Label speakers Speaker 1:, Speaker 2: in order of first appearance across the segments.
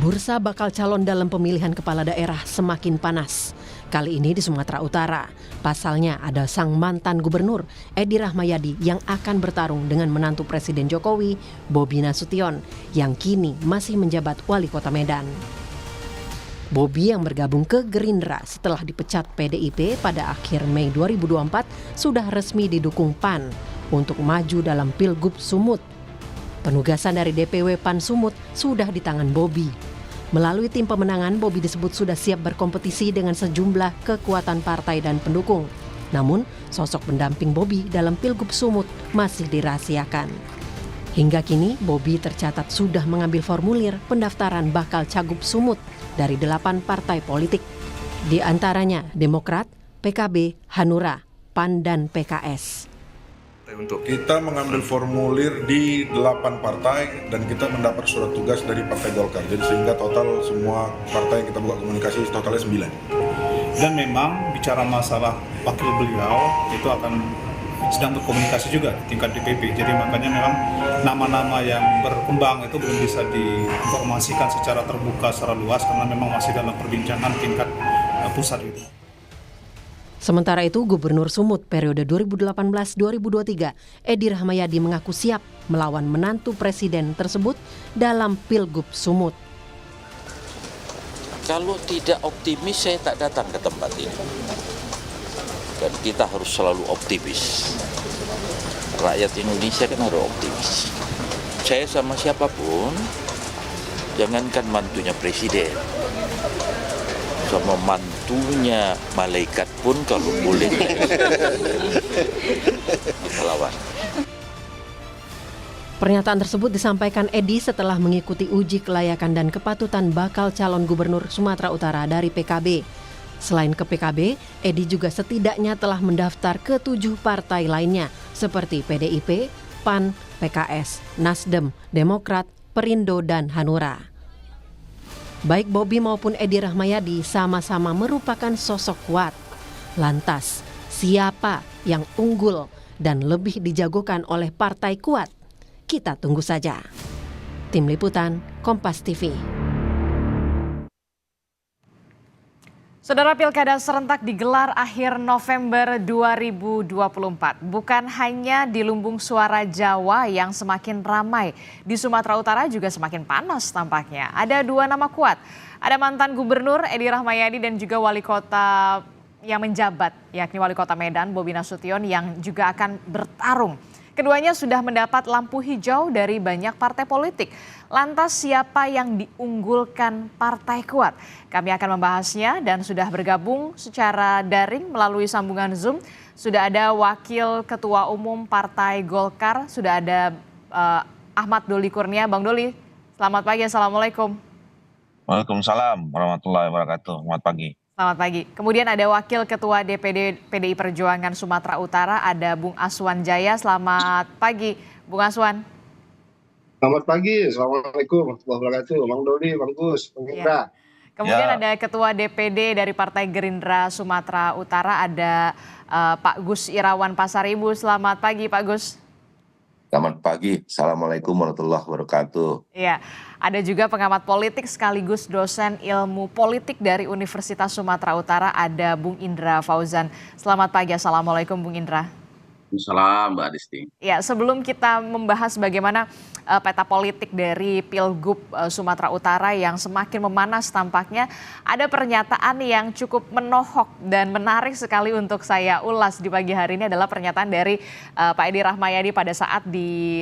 Speaker 1: Bursa bakal calon dalam pemilihan kepala daerah semakin panas. Kali ini di Sumatera Utara. Pasalnya ada sang mantan gubernur Edi Rahmayadi yang akan bertarung dengan menantu Presiden Jokowi, Bobi Nasution, yang kini masih menjabat wali kota Medan. Bobi yang bergabung ke Gerindra setelah dipecat PDIP pada akhir Mei 2024 sudah resmi didukung PAN untuk maju dalam Pilgub Sumut. Penugasan dari DPW PAN Sumut sudah di tangan Bobi. Melalui tim pemenangan, Bobi disebut sudah siap berkompetisi dengan sejumlah kekuatan partai dan pendukung. Namun, sosok pendamping Bobi dalam Pilgub Sumut masih dirahasiakan. Hingga kini, Bobi tercatat sudah mengambil formulir pendaftaran bakal Cagup Sumut dari 8 partai politik. Di antaranya Demokrat, PKB, Hanura, PAN, dan PKS.
Speaker 2: Untuk kita mengambil formulir di 8 partai dan kita mendapat surat tugas dari Partai Golkar. Jadi sehingga total semua partai yang kita buka komunikasi totalnya 9.
Speaker 3: Dan memang bicara masalah wakil beliau itu akan sedang berkomunikasi juga di tingkat DPP. Jadi makanya memang nama-nama yang berkembang itu belum bisa diinformasikan secara terbuka, secara luas karena memang masih dalam perbincangan tingkat pusat itu.
Speaker 1: Sementara itu, Gubernur Sumut periode 2018-2023, Edi Rahmayadi mengaku siap melawan menantu presiden tersebut dalam Pilgub Sumut.
Speaker 4: Kalau tidak optimis, saya tak datang ke tempat ini. Dan kita harus selalu optimis. Rakyat Indonesia kan harus optimis. Saya sama siapapun, jangankan mantunya presiden, sama mantunya malaikat pun kalau boleh kita lawan.
Speaker 1: Pernyataan tersebut disampaikan Edi setelah mengikuti uji kelayakan dan kepatutan bakal calon gubernur Sumatera Utara dari PKB. Selain ke PKB, Edi juga setidaknya telah mendaftar ke 7 partai lainnya seperti PDIP, PAN, PKS, Nasdem, Demokrat, Perindo, dan Hanura. Baik Bobi maupun Edi Rahmayadi sama-sama merupakan sosok kuat. Lantas, siapa yang unggul dan lebih dijagokan oleh partai kuat? Kita tunggu saja. Tim Liputan, Kompas TV.
Speaker 5: Saudara, pilkada serentak digelar akhir November 2024. Bukan hanya di lumbung suara Jawa yang semakin ramai, di Sumatera Utara juga semakin panas tampaknya. Ada 2 nama kuat, ada mantan gubernur Edi Rahmayadi dan juga wali kota yang menjabat, yakni wali kota Medan, Bobi Nasution, yang juga akan bertarung. Keduanya sudah mendapat lampu hijau dari banyak partai politik. Lantas siapa yang diunggulkan partai kuat? Kami akan membahasnya dan sudah bergabung secara daring melalui sambungan Zoom. Sudah ada Wakil Ketua Umum Partai Golkar, sudah ada Ahmad Doli Kurnia. Bang Doli, selamat pagi, Assalamualaikum.
Speaker 6: Waalaikumsalam warahmatullahi wabarakatuh. Selamat pagi.
Speaker 5: Selamat pagi. Kemudian ada Wakil Ketua DPD PDI Perjuangan Sumatera Utara, ada Bung Aswan Jaya. Selamat pagi, Bung Aswan.
Speaker 7: Selamat pagi, Assalamualaikum warahmatullahi wabarakatuh. Bang Doli, Bang Gus, Bang Indra.
Speaker 5: Kemudian ada Ketua DPD dari Partai Gerindra Sumatera Utara, ada Pak Gus Irawan Pasaribu. Selamat pagi, Pak Gus.
Speaker 8: Selamat pagi, Assalamualaikum warahmatullahi wabarakatuh.
Speaker 5: Iya, ada juga pengamat politik sekaligus dosen ilmu politik dari Universitas Sumatera Utara, ada Bung Indra Fauzan. Selamat pagi, Assalamualaikum Bung Indra.
Speaker 9: Salam Mbak Adisti.
Speaker 5: Ya, sebelum kita membahas bagaimana peta politik dari Pilgub Sumatera Utara yang semakin memanas tampaknya, ada pernyataan yang cukup menohok dan menarik sekali untuk saya ulas di pagi hari ini adalah pernyataan dari Pak Edi Rahmayadi pada saat di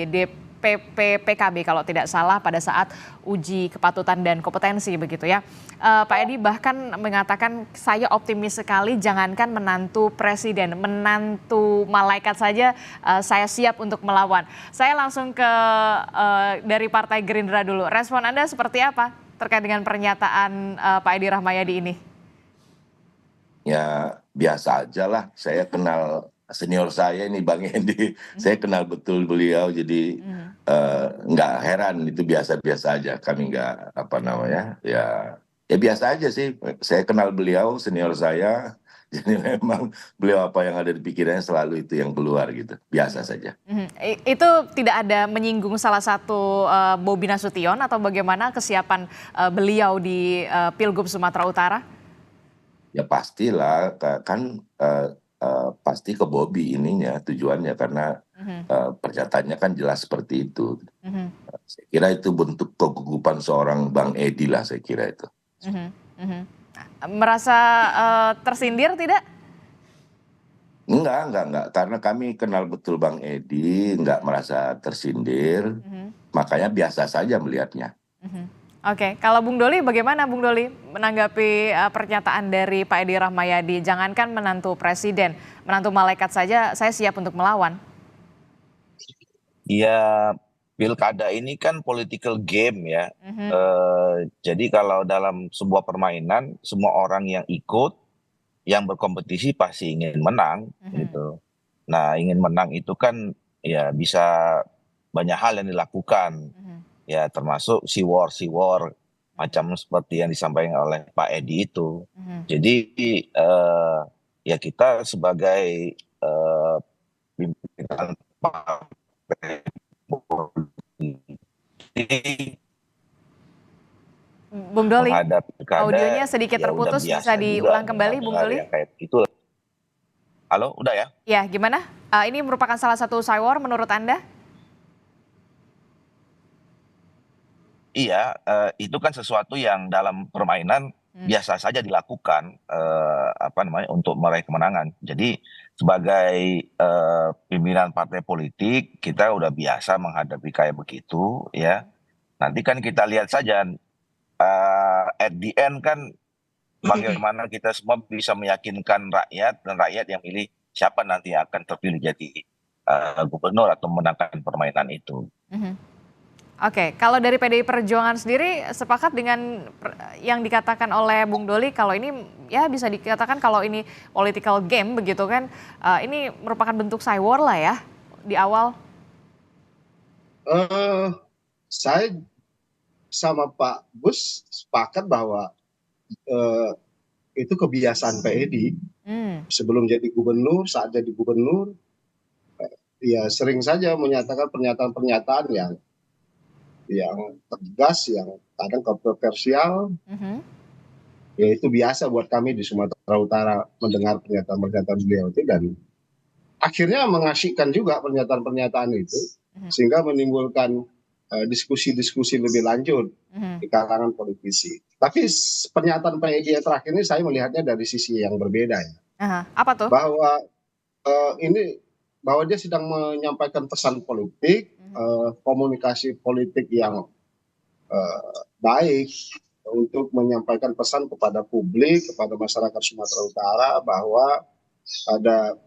Speaker 5: PKB kalau tidak salah pada saat uji kepatutan dan kompetensi begitu ya. Pak Edi bahkan mengatakan saya optimis sekali, jangankan menantu presiden, menantu malaikat saja saya siap untuk melawan. Saya langsung ke dari Partai Gerindra dulu. Respon Anda seperti apa terkait dengan pernyataan Pak Edi Rahmayadi ini?
Speaker 8: Ya biasa aja lah, saya kenal senior saya ini Bang Edi, saya kenal betul beliau, jadi nggak heran, itu biasa-biasa aja. Kami nggak ya biasa aja sih. Saya kenal beliau, senior saya, Jadi memang beliau apa yang ada di pikirannya selalu itu yang keluar gitu, biasa saja.
Speaker 5: Itu tidak ada menyinggung salah satu Bobi Nasution atau bagaimana kesiapan beliau di Pilgub Sumatera Utara?
Speaker 8: Ya pastilah, kan pasti ke Bobi ininya tujuannya karena pernyataannya kan jelas seperti itu. Saya kira itu bentuk kegugupan seorang Bang Edi lah, saya kira itu.
Speaker 5: Merasa tersindir tidak?
Speaker 8: Enggak, karena kami kenal betul Bang Edi, enggak merasa tersindir, makanya biasa saja melihatnya.
Speaker 5: Oke, kalau Bung Doli bagaimana Bung Doli menanggapi pernyataan dari Pak Edi Rahmayadi? Jangankan menantu presiden, menantu malaikat saja saya siap untuk melawan.
Speaker 6: Ya, pilkada ini kan political game ya. Jadi kalau dalam sebuah permainan, semua orang yang ikut, yang berkompetisi pasti ingin menang gitu. Nah, ingin menang itu kan ya bisa banyak hal yang dilakukan. Ya termasuk war macam seperti yang disampaikan oleh Pak Edi itu. Jadi ya kita sebagai pimpinan partai politik
Speaker 5: Bung Doli,
Speaker 6: menghadapi pilkada,
Speaker 5: audionya sedikit
Speaker 6: ya udah
Speaker 5: terputus,
Speaker 6: biasa
Speaker 5: bisa
Speaker 6: juga
Speaker 5: diulang kembali Bung
Speaker 6: mendengar
Speaker 5: Doli?
Speaker 6: yang kayak gitu. Halo, udah ya?
Speaker 5: Ya, gimana? Ini merupakan salah satu war menurut Anda?
Speaker 6: Iya, itu kan sesuatu yang dalam permainan biasa saja dilakukan, untuk meraih kemenangan. Jadi sebagai pimpinan partai politik, kita udah biasa menghadapi kayak begitu ya. Nanti kan kita lihat saja, at the end kan bagaimana kita semua bisa meyakinkan rakyat, dan rakyat yang pilih siapa nanti yang akan terpilih jadi gubernur atau memenangkan permainan itu.
Speaker 5: Oke, kalau dari PDI Perjuangan sendiri sepakat dengan yang dikatakan oleh Bung Doli kalau ini ya bisa dikatakan kalau ini political game begitu kan, ini merupakan bentuk war lah ya di awal.
Speaker 7: Saya sama Pak Gus sepakat bahwa itu kebiasaan Pak Edi. Sebelum jadi gubernur, saat jadi gubernur, ya sering saja menyatakan pernyataan-pernyataan yang tegas, yang kadang kontroversial. Ya itu biasa buat kami di Sumatera Utara mendengar pernyataan-pernyataan beliau itu, dan akhirnya mengasyikkan juga pernyataan-pernyataan itu sehingga menimbulkan diskusi-diskusi lebih lanjut di kalangan politisi. Tapi pernyataan Pak Edi terakhir ini saya melihatnya dari sisi yang berbeda ya.
Speaker 5: Apa tuh?
Speaker 7: Bahwa dia sedang menyampaikan pesan politik, komunikasi politik yang baik untuk menyampaikan pesan kepada publik, kepada masyarakat Sumatera Utara bahwa ada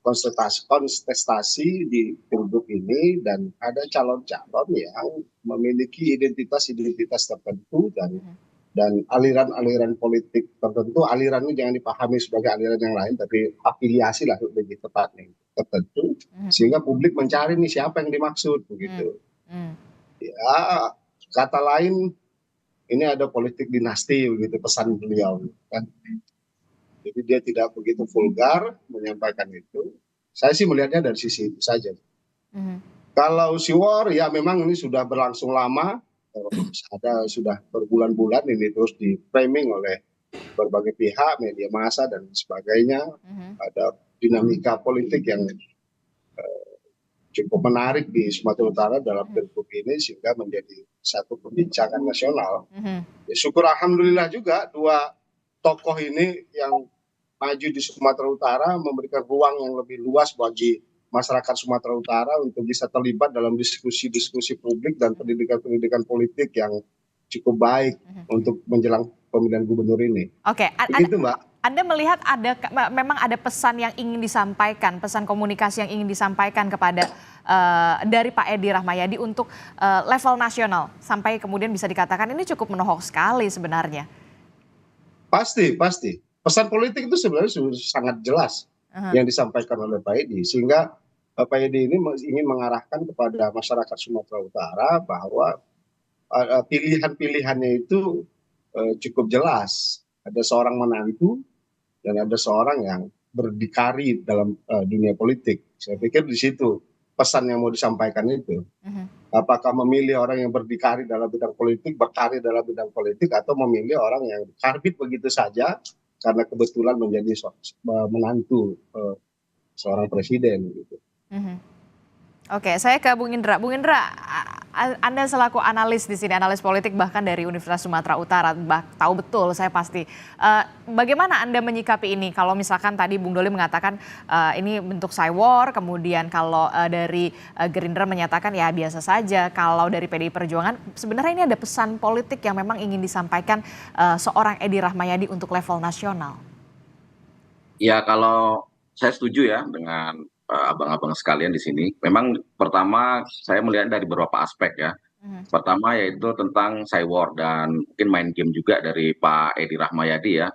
Speaker 7: kontestasi di pilgub ini dan ada calon-calon yang memiliki identitas-identitas tertentu dan aliran-aliran politik tertentu. Aliran ini jangan dipahami sebagai aliran yang lain, tapi afiliasi lah lebih tepatnya tertentu, sehingga publik mencari nih siapa yang dimaksud begitu. Ya, kata lain ini ada politik dinasti begitu pesan beliau kan. Jadi dia tidak begitu vulgar menyampaikan itu. Saya sih melihatnya dari sisi itu saja. Kalau war ya memang ini sudah berlangsung lama, sudah berbulan-bulan ini terus di framing oleh berbagai pihak, media massa dan sebagainya. Ada dinamika politik yang cukup menarik di Sumatera Utara dalam pilgub ini sehingga menjadi satu perbincangan nasional. Ya, syukur alhamdulillah juga dua tokoh ini yang maju di Sumatera Utara memberikan ruang yang lebih luas bagi masyarakat Sumatera Utara untuk bisa terlibat dalam diskusi-diskusi publik dan pendidikan-pendidikan politik yang cukup baik untuk menjelang pemilihan gubernur ini.
Speaker 5: Oke,
Speaker 7: begitu Mbak.
Speaker 5: Anda melihat memang ada pesan yang ingin disampaikan, pesan komunikasi yang ingin disampaikan kepada dari Pak Edi Rahmayadi untuk level nasional sampai kemudian bisa dikatakan ini cukup menohok sekali sebenarnya.
Speaker 7: Pasti. Pesan politik itu sebenarnya sudah sangat jelas yang disampaikan oleh Pak Edi, sehingga Pak Edi ini ingin mengarahkan kepada masyarakat Sumatera Utara bahwa pilihan-pilihannya itu cukup jelas. Ada seorang menantu dan ada seorang yang berdikari dalam dunia politik. Saya pikir di situ pesan yang mau disampaikan itu. Apakah memilih orang yang berdikari dalam bidang politik, berkarir dalam bidang politik, atau memilih orang yang karbit begitu saja karena kebetulan menjadi menantu seorang presiden gitu.
Speaker 5: Oke, saya ke Bung Indra. Bung Indra, Anda selaku analis di sini, analis politik bahkan dari Universitas Sumatera Utara, tahu betul saya pasti. Bagaimana Anda menyikapi ini? Kalau misalkan tadi Bung Doli mengatakan ini bentuk cywar, kemudian kalau dari Gerindra menyatakan ya biasa saja. Kalau dari PDI Perjuangan, sebenarnya ini ada pesan politik yang memang ingin disampaikan seorang Edi Rahmayadi untuk level nasional.
Speaker 9: Ya kalau saya setuju ya dengan abang-abang sekalian di sini. Memang pertama saya melihat dari beberapa aspek ya. Pertama yaitu tentang cywar dan mungkin main game juga dari Pak Edi Rahmayadi ya.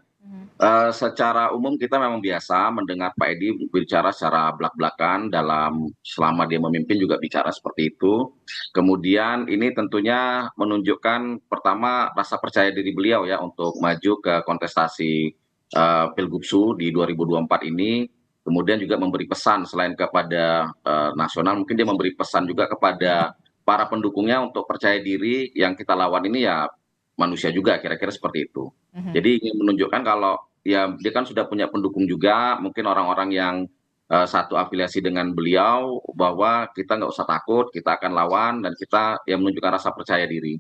Speaker 9: Secara umum kita memang biasa mendengar Pak Edi bicara secara belak-belakan selama dia memimpin juga bicara seperti itu. Kemudian ini tentunya menunjukkan pertama rasa percaya diri beliau ya untuk maju ke kontestasi Pilgubsu di 2024 ini. Kemudian juga memberi pesan selain kepada nasional, mungkin dia memberi pesan juga kepada para pendukungnya untuk percaya diri yang kita lawan ini ya manusia juga, kira-kira seperti itu. Jadi ingin menunjukkan kalau ya dia kan sudah punya pendukung juga, mungkin orang-orang yang satu afiliasi dengan beliau, bahwa kita nggak usah takut, kita akan lawan dan kita yang menunjukkan rasa percaya diri.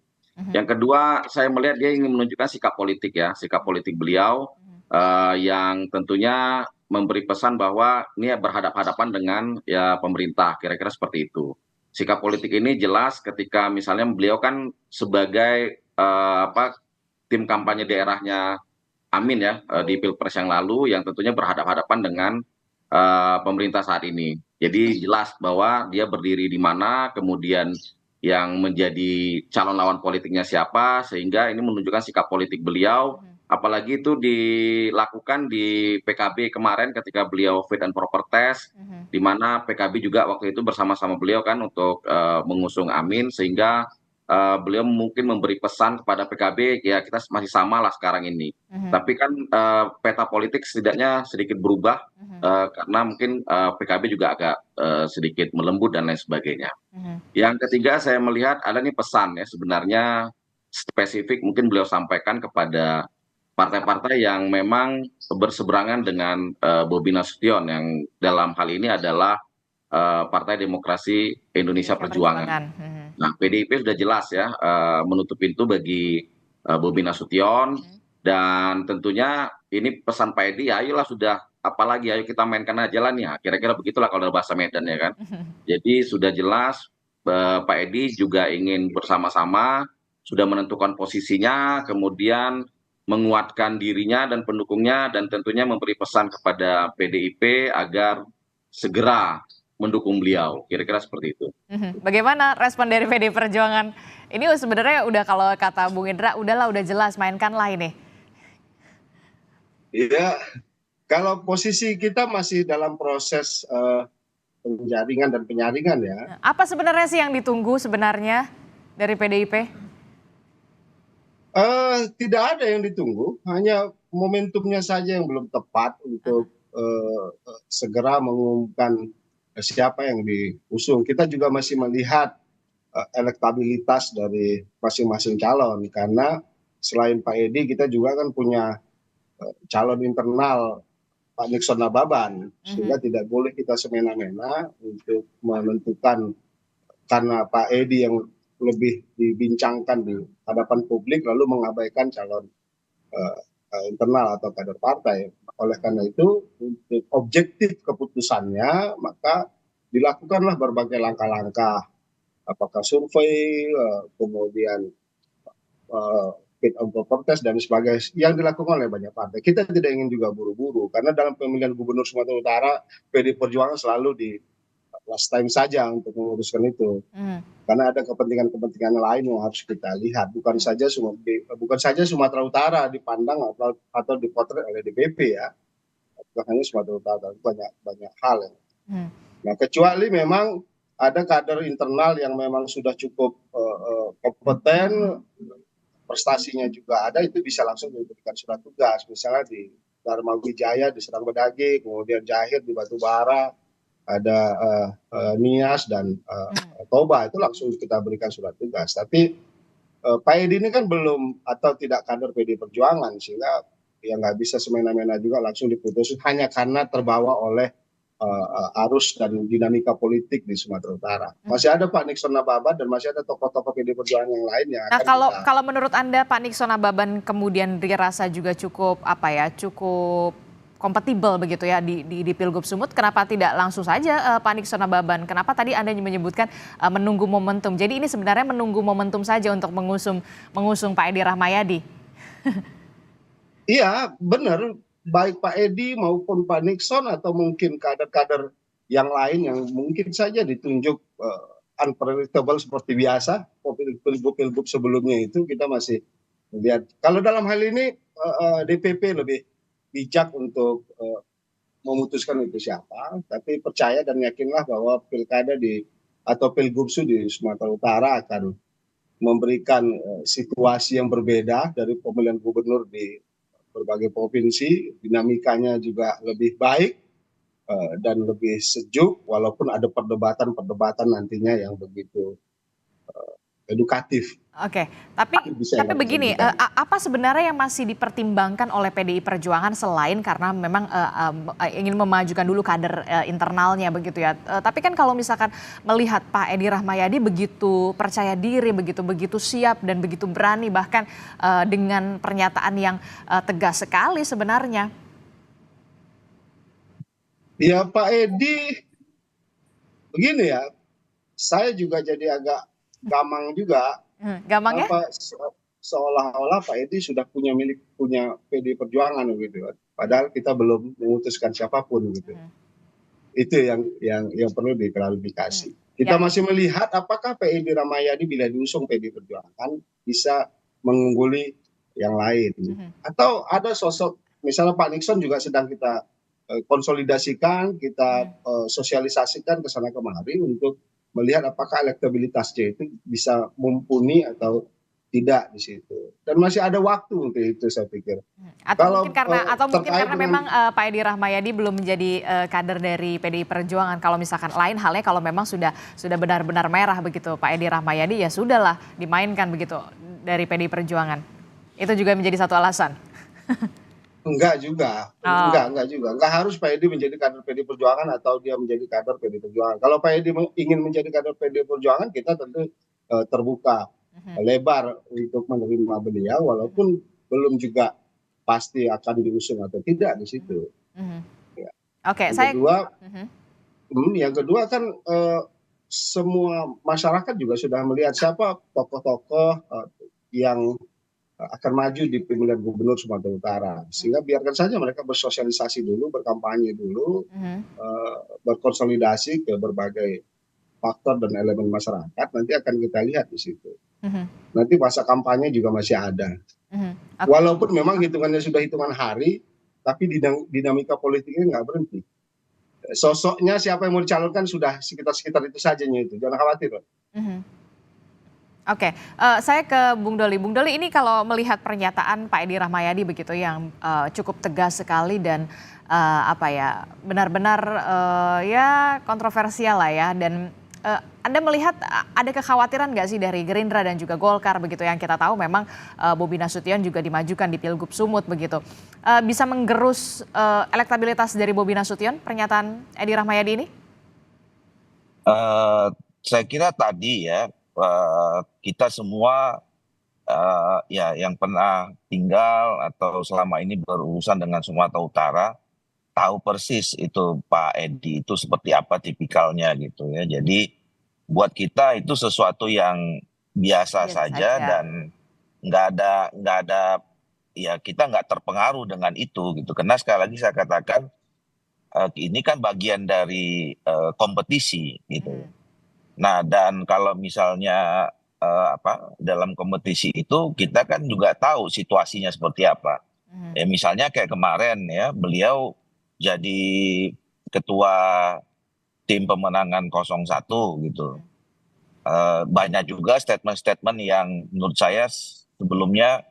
Speaker 9: Yang kedua, saya melihat dia ingin menunjukkan sikap politik ya, sikap politik beliau yang tentunya memberi pesan bahwa ini berhadapan-hadapan dengan ya pemerintah, kira-kira seperti itu. Sikap politik ini jelas ketika misalnya beliau kan sebagai tim kampanye daerahnya Amin ya di Pilpres yang lalu yang tentunya berhadapan-hadapan dengan pemerintah saat ini. Jadi jelas bahwa dia berdiri di mana, kemudian yang menjadi calon lawan politiknya siapa, sehingga ini menunjukkan sikap politik beliau. Apalagi itu dilakukan di PKB kemarin ketika beliau fit and proper test, di mana PKB juga waktu itu bersama-sama beliau kan untuk mengusung Amin, sehingga beliau mungkin memberi pesan kepada PKB, ya kita masih sama lah sekarang ini. Tapi kan peta politik setidaknya sedikit berubah, karena mungkin PKB juga agak sedikit melembut dan lain sebagainya. Yang ketiga saya melihat ada nih pesan ya sebenarnya spesifik mungkin beliau sampaikan kepada partai-partai yang memang berseberangan dengan Bobi Nasution yang dalam hal ini adalah Partai Demokrasi Indonesia Perjuangan. Nah, PDIP sudah jelas ya menutup pintu bagi Bobi Nasution dan tentunya ini pesan Pak Edi, ya ayolah sudah apalagi ayo kita mainkan aja lah nih, kira-kira begitulah kalau dalam bahasa Medan ya kan. Jadi sudah jelas Pak Edi juga ingin bersama-sama, sudah menentukan posisinya, kemudian menguatkan dirinya dan pendukungnya dan tentunya memberi pesan kepada PDIP agar segera mendukung beliau, kira-kira seperti itu.
Speaker 5: Bagaimana respon dari PDI Perjuangan? Ini sebenarnya udah kalau kata Bung Indra, udahlah udah jelas mainkanlah ini.
Speaker 7: Iya, kalau posisi kita masih dalam proses penjaringan dan penyaringan ya.
Speaker 5: Apa sebenarnya sih yang ditunggu sebenarnya dari PDIP?
Speaker 7: Tidak ada yang ditunggu, hanya momentumnya saja yang belum tepat untuk segera mengumumkan siapa yang diusung. Kita juga masih melihat elektabilitas dari masing-masing calon, karena selain Pak Edi kita juga kan punya calon internal Pak Nixon Nababan, sehingga tidak boleh kita semena-mena untuk menentukan karena Pak Edi yang lebih dibincangkan di hadapan publik lalu mengabaikan calon internal atau kader partai. Oleh karena itu untuk objektif keputusannya maka dilakukanlah berbagai langkah-langkah, apakah survei, kemudian fit and proper test dan sebagainya yang dilakukan oleh banyak partai. Kita tidak ingin juga buru-buru karena dalam pemilihan gubernur Sumatera Utara PDI Perjuangan selalu di last time saja untuk menguruskan itu. Karena ada kepentingan-kepentingan lain yang harus kita lihat. Bukan saja Sumatera Utara dipandang atau dipotret oleh DPP ya. Bukan hanya Sumatera Utara, banyak hal. Nah, kecuali memang ada kader internal yang memang sudah cukup kompeten, prestasinya juga ada, itu bisa langsung diberikan surat tugas. Misalnya di Dharma Wijaya di Serang Bedagi, kemudian Jahir di Batubara, ada Nias dan Toba, itu langsung kita berikan surat tugas. Tapi Pak Edi ini kan belum atau tidak kader PD Perjuangan, sehingga ya nggak bisa semena-mena juga langsung diputus hanya karena terbawa oleh arus dan dinamika politik di Sumatera Utara. Masih ada Pak Nixon Nababan dan masih ada tokoh-tokoh PD Perjuangan yang lain yang
Speaker 5: Nah,
Speaker 7: akan
Speaker 5: kalau menurut Anda Pak Nixon Nababan kemudian dirasa juga cukup cukup kompatibel begitu ya di Pilgub Sumut, kenapa tidak langsung saja Pak Nixon Nababan? Kenapa tadi Anda menyebutkan menunggu momentum? Jadi ini sebenarnya menunggu momentum saja untuk mengusung Pak Edi Rahmayadi.
Speaker 7: Iya, benar. Baik Pak Edi maupun Pak Nixon atau mungkin kader-kader yang lain yang mungkin saja ditunjuk unpredictable seperti biasa, pilgub-pilgub sebelumnya itu kita masih lihat. Kalau dalam hal ini DPP lebih bijak untuk memutuskan itu siapa, tapi percaya dan yakinlah bahwa pilkada atau pilgubsu di Sumatera Utara akan memberikan situasi yang berbeda dari pemilihan gubernur di berbagai provinsi, dinamikanya juga lebih baik dan lebih sejuk, walaupun ada perdebatan nantinya yang begitu edukatif.
Speaker 5: Oke, tapi begini, apa sebenarnya yang masih dipertimbangkan oleh PDI Perjuangan selain karena memang ingin memajukan dulu kader internalnya begitu ya. Tapi kan kalau misalkan melihat Pak Edi Rahmayadi begitu percaya diri, begitu siap dan begitu berani bahkan dengan pernyataan yang tegas sekali sebenarnya.
Speaker 7: Ya Pak Edi, begini ya, saya juga jadi agak gamang juga.
Speaker 5: Gampang ya?
Speaker 7: Seolah-olah Pak Edi sudah punya PD Perjuangan gitu. Padahal kita belum memutuskan siapapun gitu. Itu yang perlu diklarifikasi. Kita masih melihat apakah Pak Edi Rahmayadi bila diusung PD Perjuangan bisa mengungguli yang lain. Atau ada sosok, misalnya Pak Nixon juga sedang kita konsolidasikan, kita sosialisasikan ke sana kemari untuk melihat apakah elektabilitasnya itu bisa mumpuni atau tidak di situ. Dan masih ada waktu untuk itu saya pikir.
Speaker 5: Atau mungkin karena memang Pak Edi Rahmayadi belum menjadi kader dari PDI Perjuangan. Kalau misalkan lain halnya kalau memang sudah benar-benar merah begitu Pak Edi Rahmayadi, ya sudahlah dimainkan begitu dari PDI Perjuangan. Itu juga menjadi satu alasan.
Speaker 7: Enggak juga. Enggak harus Pak Edi menjadi kader PD Perjuangan atau dia menjadi kader PD Perjuangan. Kalau Pak Edi ingin menjadi kader PD Perjuangan, kita tentu terbuka lebar untuk menerima beliau, walaupun belum juga pasti akan diusung atau tidak di situ. Ya.
Speaker 5: Oke,
Speaker 7: yang kedua kan semua masyarakat juga sudah melihat siapa tokoh-tokoh yang akan maju di pemilihan gubernur Sumatera Utara, sehingga biarkan saja mereka bersosialisasi dulu, berkampanye dulu, berkonsolidasi ke berbagai faktor dan elemen masyarakat. Nanti akan kita lihat di situ. Nanti masa kampanye juga masih ada. Walaupun memang hitungannya sudah hitungan hari, tapi dinamika politiknya nggak berhenti. Sosoknya siapa yang mau dicalonkan sudah sekitar itu saja itu. Jangan khawatir.
Speaker 5: Oke, saya ke Bung Doli. Bung Doli, ini kalau melihat pernyataan Pak Edi Rahmayadi begitu yang cukup tegas sekali dan benar-benar ya kontroversial lah ya. Dan Anda melihat ada kekhawatiran nggak sih dari Gerindra dan juga Golkar begitu, yang kita tahu memang Bobi Nasution juga dimajukan di Pilgub Sumut begitu. Bisa menggerus elektabilitas dari Bobi Nasution pernyataan Edi Rahmayadi ini?
Speaker 6: Saya kira tadi ya, kita semua ya yang pernah tinggal atau selama ini berurusan dengan Sumatera Utara tahu persis itu Pak Edi itu seperti apa tipikalnya gitu ya. Jadi buat kita itu sesuatu yang biasa saja dan nggak ada ya, kita nggak terpengaruh dengan itu gitu. Karena sekali lagi saya katakan ini kan bagian dari kompetisi gitu. Nah, dan kalau misalnya dalam kompetisi itu kita kan juga tahu situasinya seperti apa. Ya misalnya kayak kemarin ya, beliau jadi ketua tim pemenangan 01 gitu. Banyak juga statement-statement yang menurut saya sebelumnya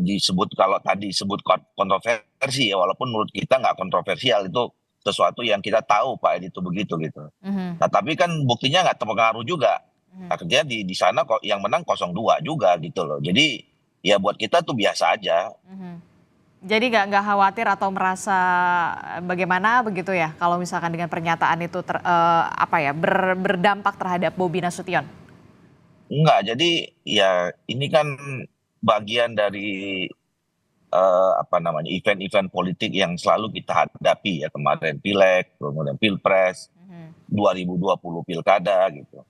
Speaker 6: disebut kalau tadi disebut kontroversi ya, walaupun menurut kita nggak kontroversial, itu sesuatu yang kita tahu Pak Edi itu begitu gitu. Nah tapi kan buktinya nggak terpengaruh juga. Artinya di sana kok yang menang 02 juga gitu loh. Jadi ya buat kita tuh biasa aja.
Speaker 5: Jadi nggak khawatir atau merasa bagaimana begitu ya kalau misalkan dengan pernyataan itu berdampak terhadap Bobi Nasution?
Speaker 6: Enggak, jadi ya ini kan bagian dari event-event politik yang selalu kita hadapi ya, kemarin Pileg, kemudian Pilpres, 2020 Pilkada gitu.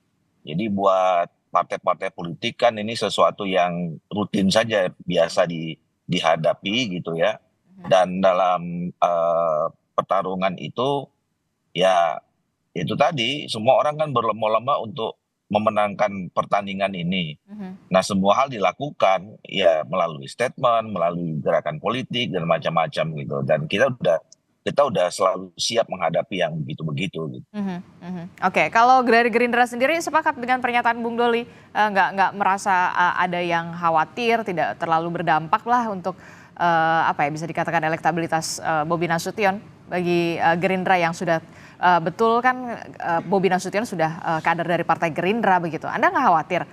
Speaker 6: Jadi buat partai-partai politik kan ini sesuatu yang rutin saja, biasa dihadapi gitu ya. Dan dalam pertarungan itu ya itu tadi semua orang kan berlomba-lomba untuk memenangkan pertandingan ini. Nah semua hal dilakukan ya melalui statement, melalui gerakan politik dan macam-macam gitu. Dan kita udah selalu siap menghadapi yang begitu-begitu gitu.
Speaker 5: Oke, kalau dari Gerindra sendiri sepakat dengan pernyataan Bung Doli, nggak merasa ada yang khawatir, tidak terlalu berdampak lah untuk bisa dikatakan elektabilitas Bobi Nasution bagi Gerindra yang sudah betul kan Bobi Nasution sudah kader dari Partai Gerindra begitu. Anda nggak khawatir?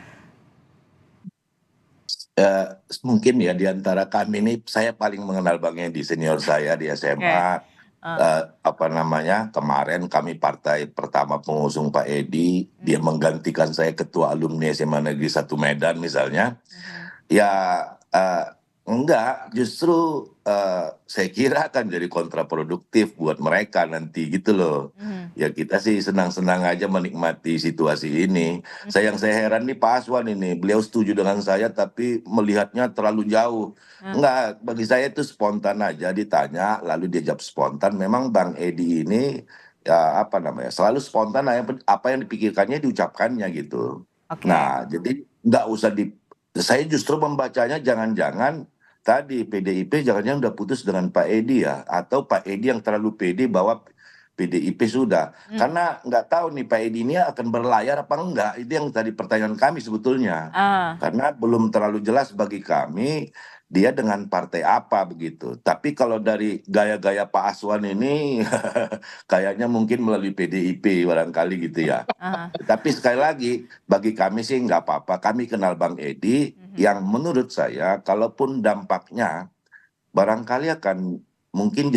Speaker 8: Mungkin ya di antara kami ini saya paling mengenal Bang Edi, senior saya di SMA. Kemarin kami partai pertama pengusung Pak Edi, dia menggantikan saya ketua alumni SMA Negeri 1 Medan misalnya. Enggak, justru saya kira akan jadi kontraproduktif buat mereka nanti gitu loh. Ya kita sih senang-senang aja menikmati situasi ini. Yang saya heran nih Pak Aswan ini, beliau setuju dengan saya tapi melihatnya terlalu jauh. Enggak, bagi saya itu spontan aja, ditanya lalu dia jawab spontan. Memang Bang Edi ini selalu spontan, apa yang dipikirkannya diucapkannya gitu. Nah jadi nggak usah saya justru membacanya jangan-jangan tadi PDIP jangan-jangan udah putus dengan Pak Edi ya, atau Pak Edi yang terlalu pede bahwa PDIP sudah. Karena nggak tahu nih Pak Edi ini akan berlayar apa enggak, itu yang tadi pertanyaan kami sebetulnya. Karena belum terlalu jelas bagi kami dia dengan partai apa begitu. Tapi kalau dari gaya-gaya Pak Aswan ini kayaknya mungkin melalui PDIP barangkali gitu ya. Tapi sekali lagi bagi kami sih nggak apa-apa. Kami kenal Bang Edi yang menurut saya kalaupun dampaknya barangkali akan mungkin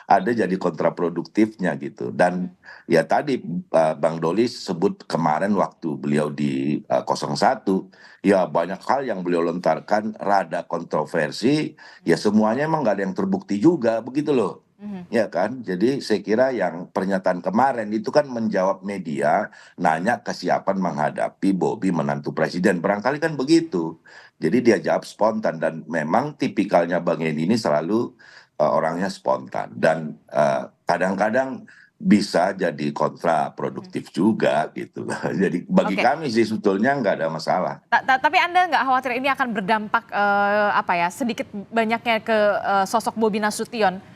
Speaker 8: ada jadi kontraproduktifnya gitu. Dan ya tadi Bang Doli sebut kemarin waktu beliau di 01, ya banyak hal yang beliau lontarkan rada kontroversi, ya semuanya emang nggak ada yang terbukti juga begitu loh. Ya kan, jadi saya kira yang pernyataan kemarin itu kan menjawab media nanya kesiapan menghadapi Bobi menantu presiden, barangkali kan begitu. Jadi dia jawab spontan dan memang tipikalnya Bang Edi ini selalu orangnya spontan dan kadang-kadang bisa jadi kontraproduktif juga gitu. Jadi bagi kami sih sebetulnya nggak ada masalah.
Speaker 5: Tapi Anda nggak khawatir ini akan berdampak sedikit banyaknya ke sosok Bobi Nasution?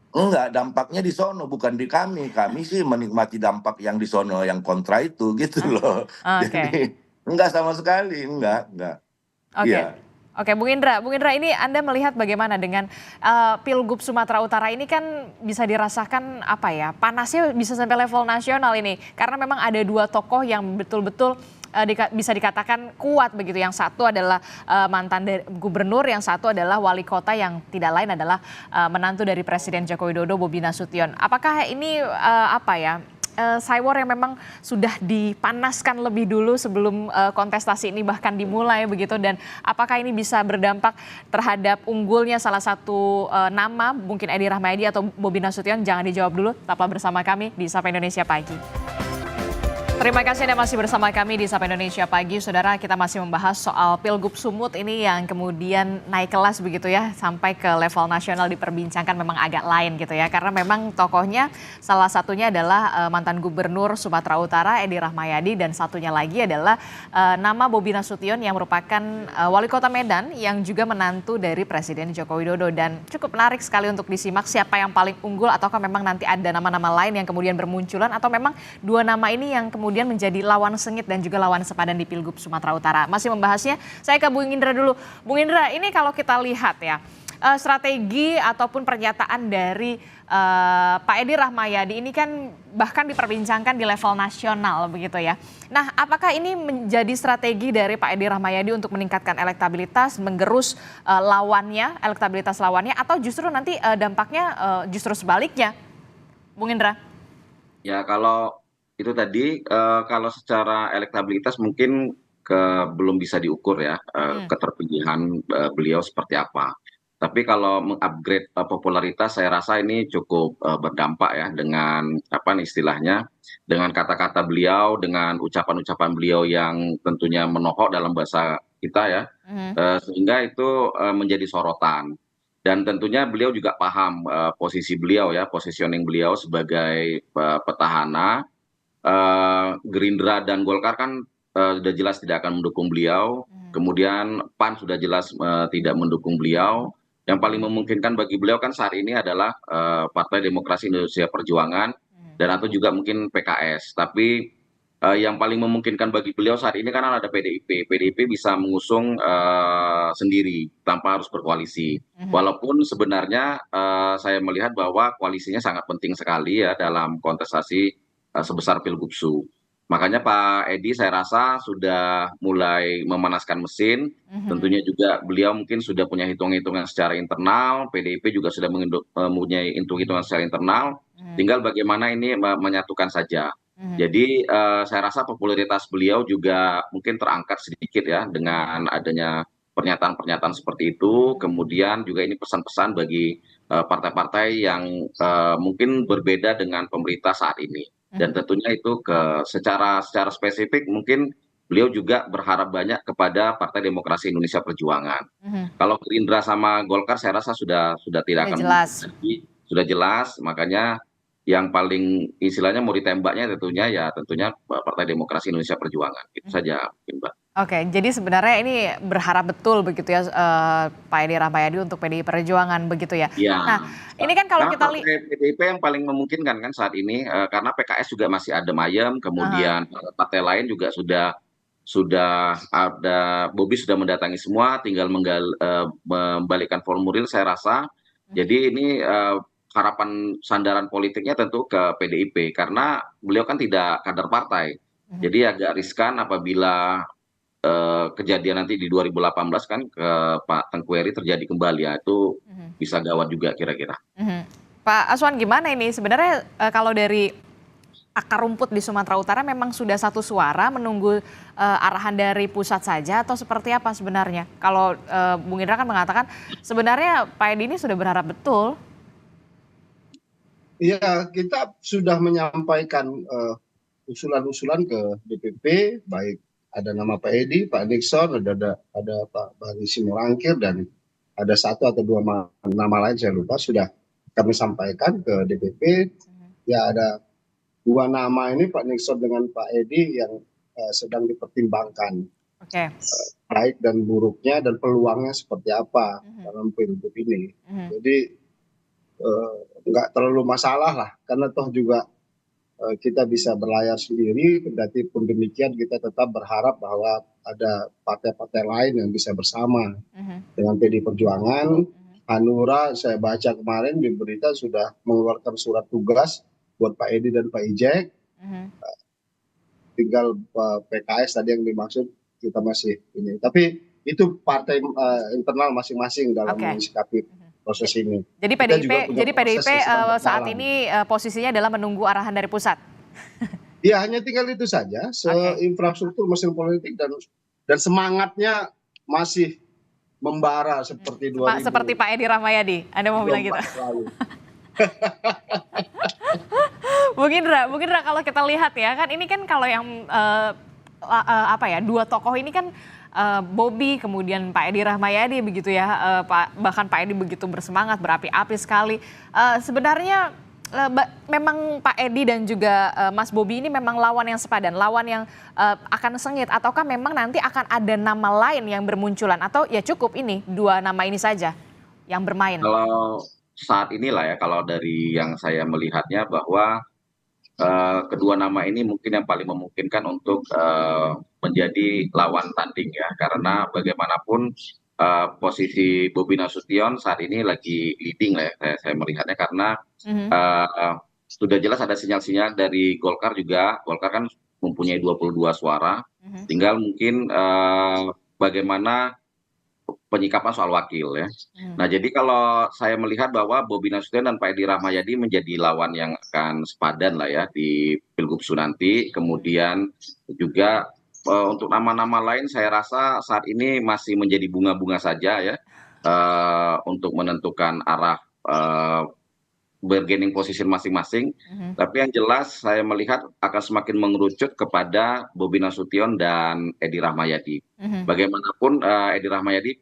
Speaker 8: Enggak, dampaknya di sono bukan di kami. Kami sih menikmati dampak yang di sono yang kontra itu gitu loh. Jadi enggak sama sekali, enggak.
Speaker 5: Oke, Bung Indra ini Anda melihat bagaimana dengan Pilgub Sumatera Utara ini kan bisa dirasakan panasnya bisa sampai level nasional ini karena memang ada dua tokoh yang betul-betul bisa dikatakan kuat begitu. Yang satu adalah mantan gubernur, yang satu adalah wali kota yang tidak lain adalah menantu dari Presiden Joko Widodo, Bobi Nasution. Apakah ini Cywar yang memang sudah dipanaskan lebih dulu sebelum kontestasi ini bahkan dimulai begitu, dan apakah ini bisa berdampak terhadap unggulnya salah satu nama mungkin Edi Rahmayadi atau Bobi Nasution? Jangan dijawab dulu, tetaplah bersama kami di Sapa Indonesia Pagi. Terima kasih Anda masih bersama kami di Sapa Indonesia Pagi. Saudara, kita masih membahas soal Pilgub Sumut ini yang kemudian naik kelas begitu ya, sampai ke level nasional diperbincangkan, memang agak lain gitu ya. Karena memang tokohnya salah satunya adalah mantan gubernur Sumatera Utara Edi Rahmayadi, dan satunya lagi adalah nama Bobi Nasution yang merupakan wali kota Medan yang juga menantu dari Presiden Joko Widodo. Dan cukup menarik sekali untuk disimak siapa yang paling unggul, ataukah memang nanti ada nama-nama lain yang kemudian bermunculan, atau memang dua nama ini yang kemudian kemudian menjadi lawan sengit dan juga lawan sepadan di Pilgub Sumatera Utara. Masih membahasnya, saya ke Bung Indra dulu. Bung Indra, ini kalau kita lihat ya, strategi ataupun pernyataan dari Pak Edi Rahmayadi ini kan bahkan diperbincangkan di level nasional begitu ya. Nah, apakah ini menjadi strategi dari Pak Edi Rahmayadi untuk meningkatkan elektabilitas, menggerus elektabilitas lawannya, atau justru nanti dampaknya justru sebaliknya, Bung Indra?
Speaker 9: Ya kalau itu tadi kalau secara elektabilitas mungkin belum bisa diukur ya keterpilihan beliau seperti apa. Tapi kalau mengupgrade popularitas saya rasa ini cukup berdampak ya dengan apa istilahnya, dengan kata-kata beliau, dengan ucapan-ucapan beliau yang tentunya menohok dalam bahasa kita ya, sehingga itu menjadi sorotan. Dan tentunya beliau juga paham posisi beliau ya, positioning beliau sebagai petahana. Gerindra dan Golkar kan sudah jelas tidak akan mendukung beliau. Kemudian PAN sudah jelas tidak mendukung beliau. Yang paling memungkinkan bagi beliau kan saat ini adalah Partai Demokrasi Indonesia Perjuangan dan atau juga mungkin PKS. Tapi yang paling memungkinkan bagi beliau saat ini kan ada PDIP. PDIP bisa mengusung sendiri tanpa harus berkoalisi. Walaupun sebenarnya saya melihat bahwa koalisinya sangat penting sekali ya dalam kontestasi sebesar Pilgubsu. Makanya Pak Edi saya rasa sudah mulai memanaskan mesin. Tentunya juga beliau mungkin sudah punya hitung-hitungan secara internal. PDIP juga sudah mempunyai hitung-hitungan secara internal. Tinggal bagaimana ini menyatukan saja. Jadi saya rasa popularitas beliau juga mungkin terangkat sedikit ya dengan adanya pernyataan-pernyataan seperti itu. Kemudian juga ini pesan-pesan bagi partai-partai yang mungkin berbeda dengan pemerintah saat ini. Dan tentunya itu secara spesifik mungkin beliau juga berharap banyak kepada Partai Demokrasi Indonesia Perjuangan. Kalau Gerindra sama Golkar saya rasa sudah tidak akan sudah jelas, makanya yang paling istilahnya mau ditembaknya tentunya Partai Demokrasi Indonesia Perjuangan. Itu saja mungkin, Mbak.
Speaker 5: Oke, jadi sebenarnya ini berharap betul begitu ya Pak Edi Rahmayadi untuk PDI Perjuangan begitu ya.
Speaker 9: Ya.
Speaker 5: Nah, ini kan kalau kita lihat
Speaker 9: PDIP yang paling memungkinkan kan saat ini karena PKS juga masih adem ayem, kemudian partai lain juga sudah ada, Bobi sudah mendatangi semua, tinggal membalikkan formulir saya rasa. Jadi ini harapan sandaran politiknya tentu ke PDIP karena beliau kan tidak kader partai. Jadi agak riskan apabila kejadian nanti di 2018 kan ke Pak Tengku Eri terjadi kembali ya, itu bisa gawat juga kira-kira.
Speaker 5: Pak Aswan gimana ini sebenarnya kalau dari akar rumput di Sumatera Utara memang sudah satu suara menunggu arahan dari pusat saja atau seperti apa sebenarnya? Kalau Bung Indra kan mengatakan sebenarnya Pak Edi ini sudah berharap betul.
Speaker 7: Ya, kita sudah menyampaikan usulan-usulan ke DPP, baik ada nama Pak Edi, Pak Nixon, ada Pak Bani Simorangkir, dan ada satu atau dua nama lain saya lupa, sudah kami sampaikan ke DPP. Ya ada dua nama ini, Pak Nixon dengan Pak Edi, yang sedang dipertimbangkan. Baik dan buruknya dan peluangnya seperti apa dalam pilgub ini. Jadi nggak terlalu masalah lah, karena toh juga kita bisa berlayar sendiri. Kendati pun demikian kita tetap berharap bahwa ada partai-partai lain yang bisa bersama dengan PDI Perjuangan. Hanura saya baca kemarin di berita sudah mengeluarkan surat tugas buat Pak Edi dan Pak Ijek. Tinggal PKS tadi yang dimaksud kita masih ini. Tapi itu partai internal masing-masing dalam menyikapi proses ini.
Speaker 5: Jadi PDIP saat ini posisinya adalah menunggu arahan dari pusat.
Speaker 7: Ya hanya tinggal itu saja. Infrastruktur mesin politik dan semangatnya masih membara seperti 2000.
Speaker 5: Seperti Pak Edi Rahmayadi. Anda mau bilang gitu? Bung Indra kalau kita lihat ya kan ini kan kalau yang dua tokoh ini kan Bobi kemudian Pak Edi Rahmayadi begitu ya, bahkan Pak Edi begitu bersemangat, berapi-api sekali. Sebenarnya memang Pak Edi dan juga Mas Bobi ini memang lawan yang sepadan, lawan yang akan sengit, ataukah memang nanti akan ada nama lain yang bermunculan, atau ya cukup ini dua nama ini saja yang bermain?
Speaker 9: Kalau saat inilah ya, kalau dari yang saya melihatnya bahwa kedua nama ini mungkin yang paling memungkinkan untuk menjadi lawan tanding ya, karena bagaimanapun posisi Bobi Nasution saat ini lagi leading lah ya, saya melihatnya, karena sudah jelas ada sinyal-sinyal dari Golkar juga. Golkar kan mempunyai 22 suara, tinggal mungkin bagaimana penyikapan soal wakil ya. Nah, jadi kalau saya melihat bahwa Bobi Nasution dan Pak Edi Rahmayadi menjadi lawan yang akan sepadan lah ya di Pilgub nanti. Kemudian juga untuk nama-nama lain saya rasa saat ini masih menjadi bunga-bunga saja ya, untuk menentukan arah bargaining position masing-masing. Tapi yang jelas saya melihat akan semakin mengerucut kepada Bobi Nasution dan Edi Rahmayadi. Bagaimanapun Edi Rahmayadi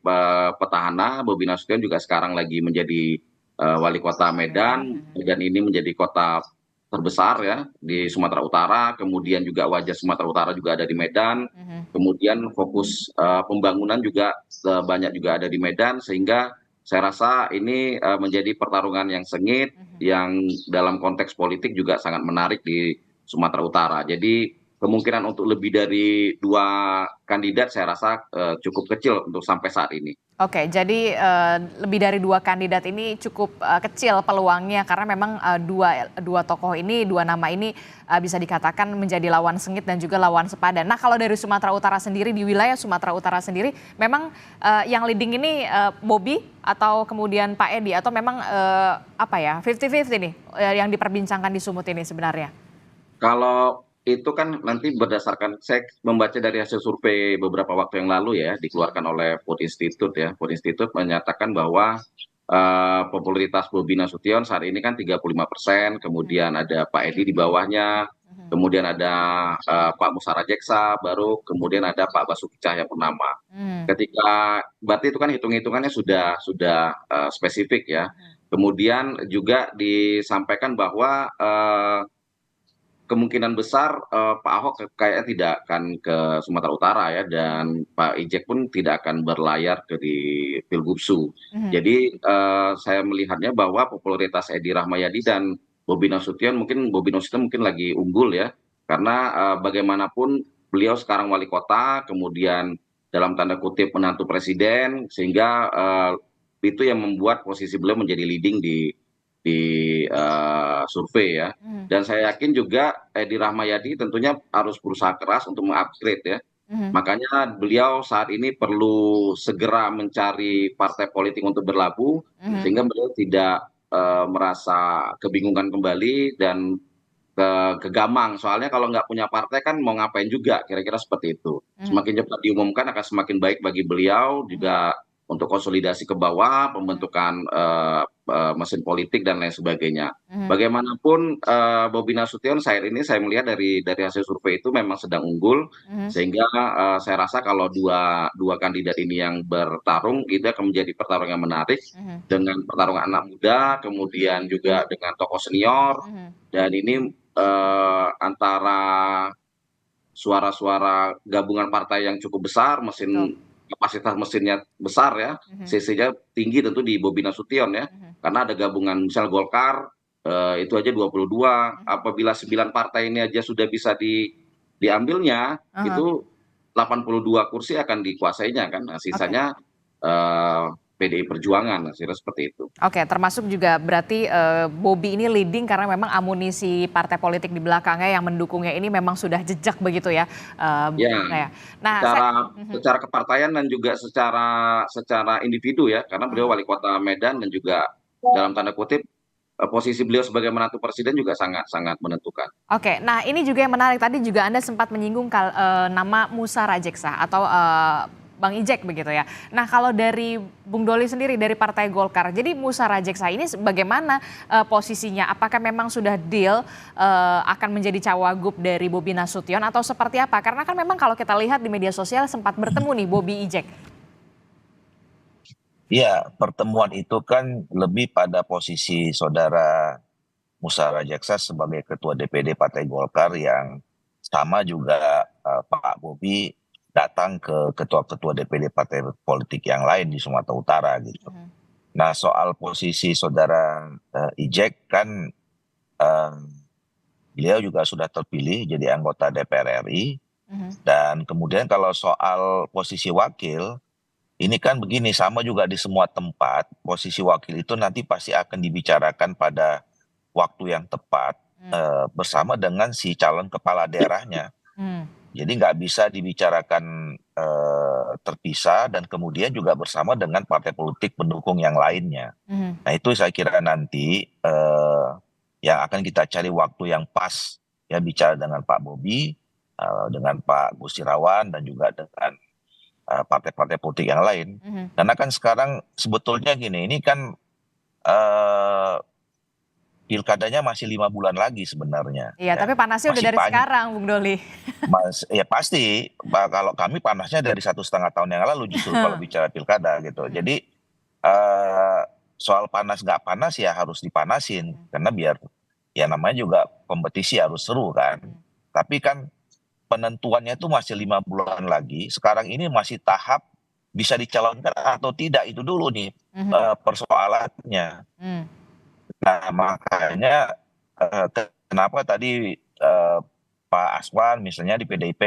Speaker 9: petahana, Bobi Nasution juga sekarang lagi menjadi wali kota Medan. Medan ini menjadi kota terbesar ya di Sumatera Utara, kemudian juga wajah Sumatera Utara juga ada di Medan. Kemudian fokus pembangunan juga banyak juga ada di Medan, sehingga saya rasa ini menjadi pertarungan yang sengit, yang dalam konteks politik juga sangat menarik di Sumatera Utara. Jadi kemungkinan untuk lebih dari 2 kandidat saya rasa cukup kecil untuk sampai saat ini.
Speaker 5: Oke, jadi lebih dari 2 kandidat ini cukup kecil peluangnya, karena memang dua tokoh ini, 2 nama ini bisa dikatakan menjadi lawan sengit dan juga lawan sepadan. Nah, kalau dari Sumatera Utara sendiri, di wilayah Sumatera Utara sendiri, memang yang leading ini Bobi atau kemudian Pak Edi, atau memang 50-50 nih yang diperbincangkan di Sumut ini sebenarnya?
Speaker 9: Kalau itu kan nanti berdasarkan, saya membaca dari hasil survei beberapa waktu yang lalu ya, dikeluarkan oleh Food Institute ya. Food Institute menyatakan bahwa popularitas Bobi Nasution saat ini kan 35%, kemudian ada Pak Edi di bawahnya, kemudian ada Pak Musara Jeksa, baru kemudian ada Pak Basuki Cahayapurnama. Ketika berarti itu kan hitung-hitungannya sudah spesifik ya. Kemudian juga disampaikan bahwa kemungkinan besar Pak Ahok kayaknya tidak akan ke Sumatera Utara ya, dan Pak Ijek pun tidak akan berlayar ke di Pilgubsu. Jadi saya melihatnya bahwa popularitas Edi Rahmayadi dan Bobi Nasution mungkin lagi unggul ya, karena bagaimanapun beliau sekarang wali kota, kemudian dalam tanda kutip menantu presiden, sehingga itu yang membuat posisi beliau menjadi leading di survei ya. Dan saya yakin juga Edi Rahmayadi tentunya harus berusaha keras untuk mengupgrade ya. Makanya beliau saat ini perlu segera mencari partai politik untuk berlabuh, sehingga beliau tidak merasa kebingungan kembali dan kegamang. Soalnya kalau nggak punya partai kan mau ngapain juga, kira-kira seperti itu. Semakin cepat diumumkan akan semakin baik bagi beliau, juga untuk konsolidasi ke bawah, pembentukan mesin politik dan lain sebagainya. Bagaimanapun Bobi Nasution saat ini saya melihat dari hasil survei itu memang sedang unggul, sehingga saya rasa kalau dua kandidat ini yang bertarung itu akan menjadi pertarungan yang menarik, dengan pertarungan anak muda, kemudian juga dengan tokoh senior, dan ini antara suara-suara gabungan partai yang cukup besar, kapasitas mesinnya besar ya, CC-nya tinggi tentu di Bobi Nasution ya, karena ada gabungan misal Golkar itu aja 22, apabila 9 partai ini aja sudah bisa diambilnya, itu 82 kursi akan dikuasainya kan, nah, sisanya PDI Perjuangan, kira seperti itu.
Speaker 5: Oke, termasuk juga berarti Bobi ini leading karena memang amunisi partai politik di belakangnya yang mendukungnya ini memang sudah jejak begitu ya.
Speaker 9: Ya,
Speaker 5: nah,
Speaker 9: secara kepartaian dan juga secara individu ya, karena beliau wali kota Medan dan juga dalam tanda kutip posisi beliau sebagai menantu presiden juga sangat menentukan.
Speaker 5: Oke, nah ini juga yang menarik, tadi juga Anda sempat menyinggung nama Musara Jeksa atau Bang Ijek begitu ya. Nah, kalau dari Bung Doli sendiri dari Partai Golkar, jadi Musara Jeksa ini bagaimana posisinya? Apakah memang sudah deal akan menjadi cawagup dari Bobi Nasution atau seperti apa? Karena kan memang kalau kita lihat di media sosial sempat bertemu nih Bobi Ijek.
Speaker 6: Ya, pertemuan itu kan lebih pada posisi saudara Musara Jeksa sebagai ketua DPD Partai Golkar, yang sama juga Pak Bobi datang ke ketua-ketua DPD partai politik yang lain di Sumatera Utara gitu. Nah, soal posisi saudara Ijek kan beliau juga sudah terpilih jadi anggota DPR RI. Dan kemudian kalau soal posisi wakil, ini kan begini, sama juga di semua tempat, posisi wakil itu nanti pasti akan dibicarakan pada waktu yang tepat bersama dengan si calon kepala daerahnya. Jadi nggak bisa dibicarakan terpisah dan kemudian juga bersama dengan partai politik pendukung yang lainnya. Nah itu saya kira nanti yang akan kita cari waktu yang pas ya bicara dengan Pak Bobi, dengan Pak Gus Irawan dan juga dengan partai-partai politik yang lain. Karena kan sekarang sebetulnya gini, ini kan pilkadanya masih 5 bulan lagi sebenarnya.
Speaker 5: Iya, tapi panasnya udah
Speaker 6: Masih
Speaker 5: dari sekarang, Bung Doli.
Speaker 6: Ya pasti, kalau kami panasnya dari 1,5 tahun yang lalu justru kalau bicara pilkada gitu. Jadi soal panas nggak panas ya harus dipanasin karena biar ya namanya juga kompetisi harus seru kan. Tapi kan penentuannya itu masih 5 bulan lagi. Sekarang ini masih tahap bisa dicalonkan atau tidak itu dulu nih persoalannya. Nah makanya kenapa tadi Pak Aswan misalnya di PDIP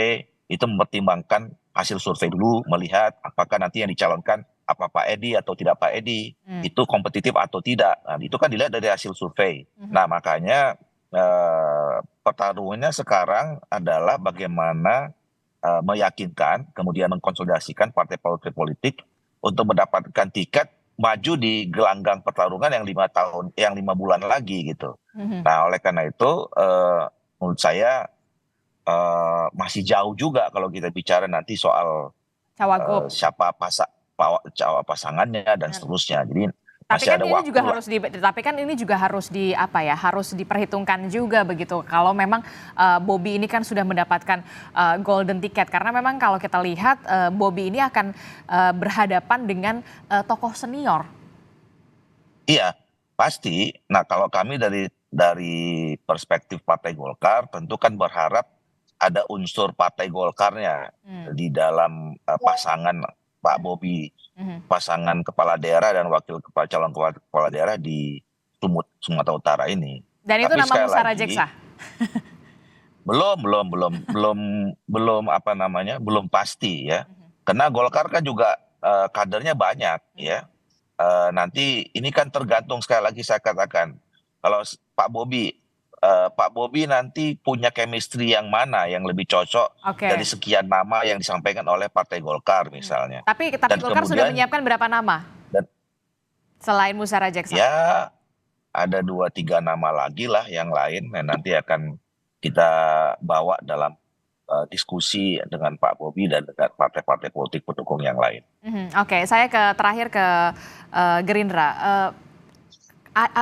Speaker 6: itu mempertimbangkan hasil survei dulu, melihat apakah nanti yang dicalonkan apa Pak Edi atau tidak Pak Edi, itu kompetitif atau tidak. Nah, itu kan dilihat dari hasil survei. Nah makanya pertarungannya sekarang adalah bagaimana meyakinkan, kemudian mengkonsolidasikan partai politik untuk mendapatkan tiket maju di gelanggang pertarungan yang 5 bulan lagi gitu. Nah oleh karena itu menurut saya masih jauh juga kalau kita bicara nanti soal siapa pasangannya dan seterusnya. Jadi
Speaker 5: Tapi
Speaker 6: masih
Speaker 5: kan
Speaker 6: ada
Speaker 5: ini
Speaker 6: waktu
Speaker 5: juga
Speaker 6: lah.
Speaker 5: harus harus diperhitungkan juga begitu. Kalau memang Bobi ini kan sudah mendapatkan golden ticket, karena memang kalau kita lihat Bobi ini akan berhadapan dengan tokoh senior.
Speaker 6: Iya, pasti. Nah, kalau kami dari perspektif Partai Golkar tentu kan berharap ada unsur Partai Golkarnya di dalam pasangan Pak Bobi, pasangan kepala daerah dan wakil calon kepala daerah di Sumatera Utara ini.
Speaker 5: Dan itu
Speaker 6: Tapi
Speaker 5: nama
Speaker 6: sekali
Speaker 5: Musara
Speaker 6: lagi,
Speaker 5: Jeksa.
Speaker 6: belum pasti ya. Karena Golkar kan juga kadernya banyak ya. Nanti ini kan tergantung, sekali lagi saya katakan, kalau Pak Bobi nanti punya chemistry yang mana yang lebih cocok dari sekian nama yang disampaikan oleh Partai Golkar misalnya.
Speaker 5: Tapi Golkar sudah menyiapkan berapa nama selain Musara Jeksa?
Speaker 6: Ya ada 2-3 nama lagi lah yang lain yang nanti akan kita bawa dalam diskusi dengan Pak Bobi dan dengan partai-partai politik pendukung yang lain.
Speaker 5: Oke, saya terakhir ke Gerindra.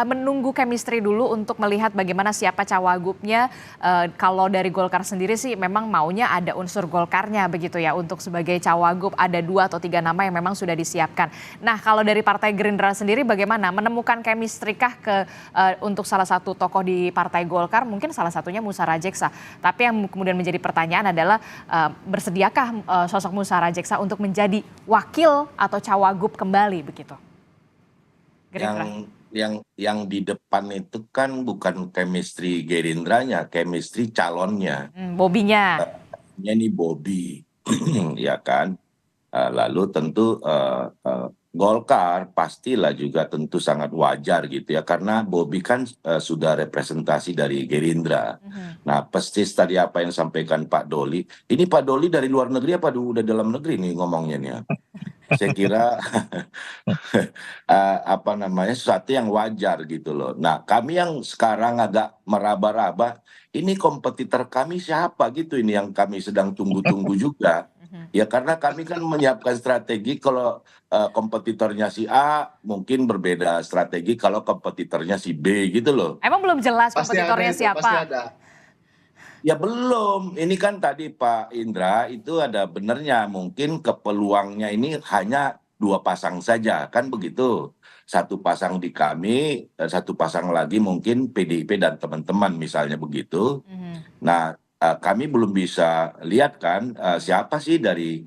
Speaker 5: Menunggu chemistry dulu untuk melihat bagaimana siapa cawagupnya. Kalau dari Golkar sendiri sih memang maunya ada unsur Golkarnya begitu ya, untuk sebagai cawagup ada 2 atau 3 nama yang memang sudah disiapkan. Nah kalau dari Partai Gerindra sendiri bagaimana menemukan chemistry kah untuk salah satu tokoh di Partai Golkar, mungkin salah satunya Musara Jeksa. Tapi yang kemudian menjadi pertanyaan adalah bersediakah sosok Musara Jeksa untuk menjadi wakil atau cawagup kembali begitu? Gerindra.
Speaker 8: Yang di depan itu kan bukan chemistry Gerindranya, chemistry calonnya.
Speaker 5: Bobinya.
Speaker 8: Ini Bobi, ya kan. Lalu tentu Golkar pastilah juga tentu sangat wajar gitu ya, karena Bobi kan sudah representasi dari Gerindra. Nah, persis tadi apa yang disampaikan Pak Doli. Ini Pak Doli dari luar negeri apa udah dalam negeri nih ngomongnya nih ya? Saya kira sesuatu yang wajar gitu loh. Nah kami yang sekarang agak meraba-raba, ini kompetitor kami siapa gitu, ini yang kami sedang tunggu-tunggu juga. Ya karena kami kan menyiapkan strategi, kalau kompetitornya si A mungkin berbeda strategi kalau kompetitornya si B gitu loh.
Speaker 5: Emang belum jelas kompetitornya siapa?
Speaker 7: Pasti ada.
Speaker 8: Ya belum, ini kan tadi Pak Indra itu ada benernya, mungkin peluangnya ini hanya 2 pasang saja, kan begitu. 1 pasang di kami, 1 pasang lagi mungkin PDIP dan teman-teman misalnya begitu. Nah kami belum bisa lihat kan siapa sih dari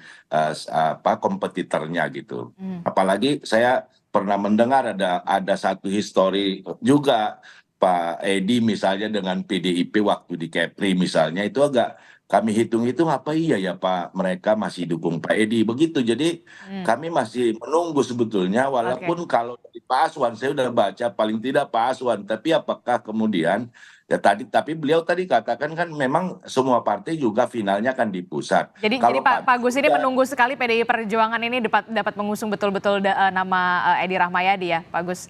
Speaker 8: kompetitornya gitu. Apalagi saya pernah mendengar ada satu histori juga Pak Edi misalnya dengan PDIP waktu di Kepri misalnya, itu agak kami hitung-hitung apa iya ya Pak, mereka masih dukung Pak Edi begitu. Jadi kami masih menunggu sebetulnya, walaupun kalau dari Pak Aswan saya udah baca paling tidak Pak Aswan, tapi apakah kemudian ya tapi beliau tadi katakan kan memang semua partai juga finalnya kan di pusat.
Speaker 5: Jadi
Speaker 8: Kalau
Speaker 5: Pak Gus ini
Speaker 8: tidak-
Speaker 5: menunggu sekali PDI Perjuangan ini dapat mengusung betul-betul nama Edi Rahmayadi ya, Pak Gus.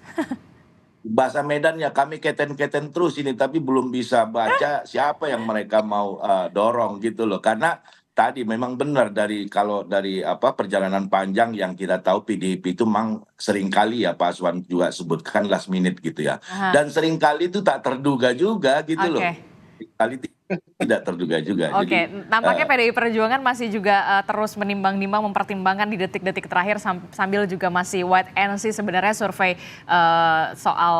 Speaker 8: bahasa Medan ya kami keten-keten terus ini, tapi belum bisa baca siapa yang mereka mau dorong gitu loh, karena tadi memang benar kalau dari perjalanan panjang yang kita tahu PDIP itu memang seringkali ya Pak Aswan juga sebutkan last minute gitu ya, dan seringkali itu tak terduga juga gitu loh, kali tidak terduga juga.
Speaker 5: Oke, nampaknya PDI Perjuangan masih juga terus menimbang-nimbang, mempertimbangkan di detik-detik terakhir sambil juga masih wait and see sebenarnya survei soal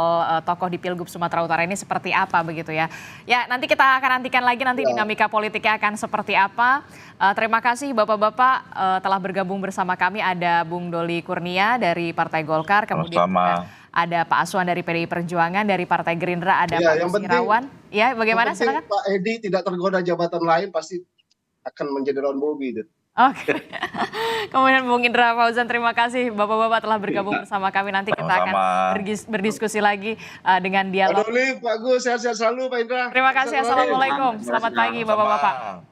Speaker 5: tokoh di Pilgub Sumatera Utara ini seperti apa begitu ya. Ya, nanti kita akan nantikan lagi nanti dinamika politiknya akan seperti apa. Terima kasih Bapak-bapak telah bergabung bersama kami. Ada Bung Doli Kurnia dari Partai Golkar, kemudian juga ada Pak Aswan dari PDI Perjuangan, dari Partai Gerindra ada Pak Gus Irawan. Ya, bagaimana silakan?
Speaker 7: Pak Edi tidak tergoda jabatan lain pasti akan menjadi lawan Bobi.
Speaker 5: Oke. Kemudian Bung Indra Fauzan, terima kasih Bapak-bapak telah bergabung bersama kami. Nanti kita akan berdiskusi lagi dengan dialog.
Speaker 7: Pak Doli, Pak Gus, sehat-sehat selalu Pak Indra.
Speaker 5: Terima kasih. Assalamualaikum. Selamat pagi Bapak-bapak.